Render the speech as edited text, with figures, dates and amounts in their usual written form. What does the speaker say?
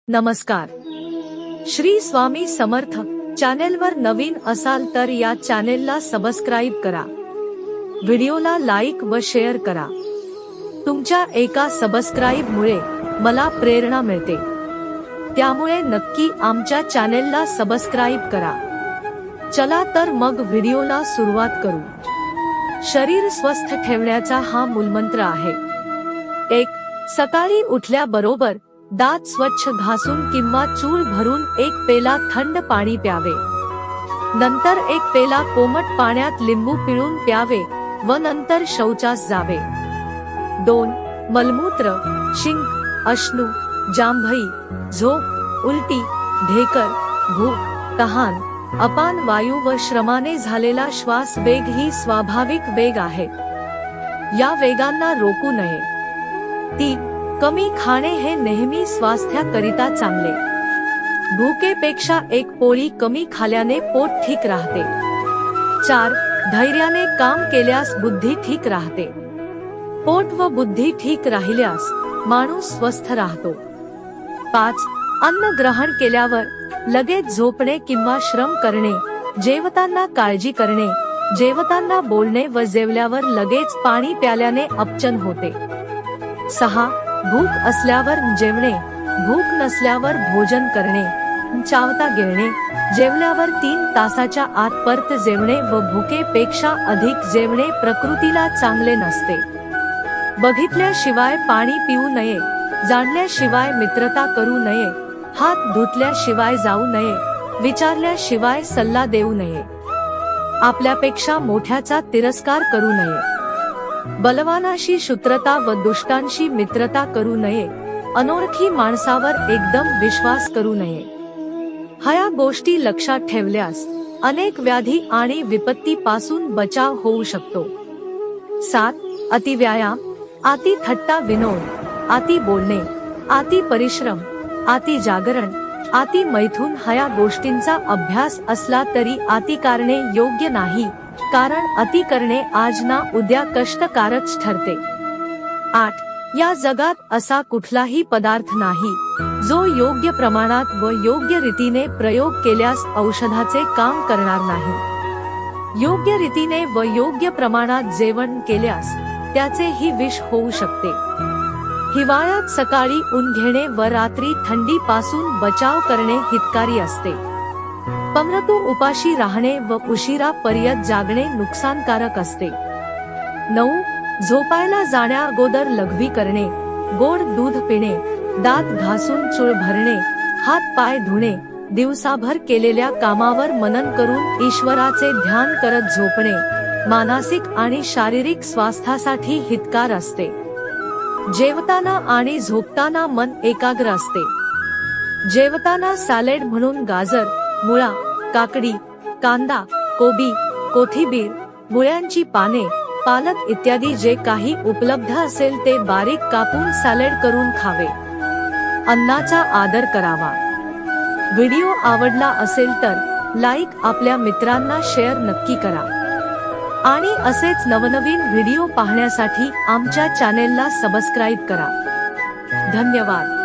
नमस्कार. श्री स्वामी समर्थ. चॅनेलवर नवीन असाल तर या चॅनेलला सबस्क्राईब करा. व्हिडिओला लाईक व शेअर करा. तुमच्या एका सबस्क्राईब मुळे मला प्रेरणा मिळते. त्यामुळे नक्की आमच्या चॅनेलला सबस्क्राईब करा. चला तर मग व्हिडिओला सुरुवात करू. शरीर स्वस्थ ठेवण्याचा हा मूलमंत्र आहे. 1. सकाळी उठल्याबरोबर दात स्वच्छ घासून किंवा चूळ भरून 1 पेला थंड पाणी प्यावे. नंतर 1 पेला कोमट पाण्यात लिंबू पिळून प्यावे व नंतर शौचास जावे. 2. मलमूत्र, शिंक, अश्रू, जांभई, झोप, उलटी, ढेकर, भूक, तहान, अपान वायू व श्रमाने झालेला श्वास वेग ही स्वाभाविक वेग आहेत. या वेगांना रोखू नये. 3. कमी खाणे हे नेहमी स्वास्थ्याकरिता चांगले. भूकेपेक्षा 1 पोळी कमी खाल्याने पोट ठीक राहते. 4. धैर्याने काम केल्यास बुद्धी ठीक राहते. पोट व बुद्धी ठीक राहिल्यास माणूस स्वस्थ राहतो. 5. अन्न ग्रहण केल्यावर लगेच झोपणे किंवा श्रम करणे, जेवताना काळजी करणे, जेवताना बोलणे व जेवल्यावर लगेच पाणी प्याल्याने अपचन होते. 6. भूक असल्यावर जेवणे, भूक नसल्यावर भोजन करणे, चावता गिळणे, जेवल्यावर 3 तासाच्या आत परत जेवणे व भुकेपेक्षा अधिक जेवणे प्रकृतीला चांगले नसते. बघितल्याशिवाय पाणी पिऊ नये, जाणल्याशिवाय मित्रता करू नये, हात धुतल्याशिवाय जाऊ नये, विचारल्याशिवाय सल्ला देऊ नये. आपल्यापेक्षा मोठ्याचा तिरस्कार करू नये. बलवानाशी शत्रुता व दुष्टांशी मित्रता करू नये. अनोळखी माणसावर एकदम विश्वास करू नये. ह्या गोष्टी लक्षात ठेवल्यास अनेक व्याधी आणि विपत्तीपासून बचाव होऊ शकतो. 7. अति व्यायाम, अति थट्टा विनोद, अति बोलणे, अति परिश्रम, अति जागरण, अति मैथून ह्या गोष्टींचा अभ्यास असला तरी अति करणे योग्य नाही, कारण अति करणे आज ना उद्या कष्टकारच ठरते. 8. या जगात असा कुठलाही पदार्थ नाही जो योग्य प्रमाणात व योग्य रीतीने प्रयोग केल्यास औषधाचे काम करणार नाही. योग्य रीतीने व योग्य प्रमाणात जेवण केल्यास त्याचेही विष होऊ शकते. हिवाळ्यात सकाळी ऊन घेणे व रात्री थंडीपासून बचाव करणे हितकारी असते. परंतु उपाशी राहणे व उशिरापर्यंत जागणे नुकसानकारक असते. 9. झोपायला जाण्या अगोदर लघवी करणे, गोड दूध पिणे, दात घासून चूळ भरणे, हात पाय धुणे, दिवसाभर केलेल्या कामावर मनन करून ईश्वराचे ध्यान करत झोपणे मानसिक आणि शारीरिक स्वास्थ्यासाठी हितकार असते. जेवताना आणि झोपताना मन एकाग्र असते. जेवताना सॅलड म्हणून गाजर, मुळा, काकडी, कांदा, कोबी, कोथिंबीर, मुळ्यांची पाने, पालक इत्यादी जे काही उपलब्ध असेल ते बारीक कापून सॅलड करून खावे. अन्नाचा आदर करावा. व्हिडिओ आवडला असेल तर लाईक, आपल्या मित्रांना शेअर नक्की करा. आणि असेच नवनवीन व्हिडिओ पाहण्यासाठी आमच्या चॅनेलला सबस्क्राईब करा. धन्यवाद.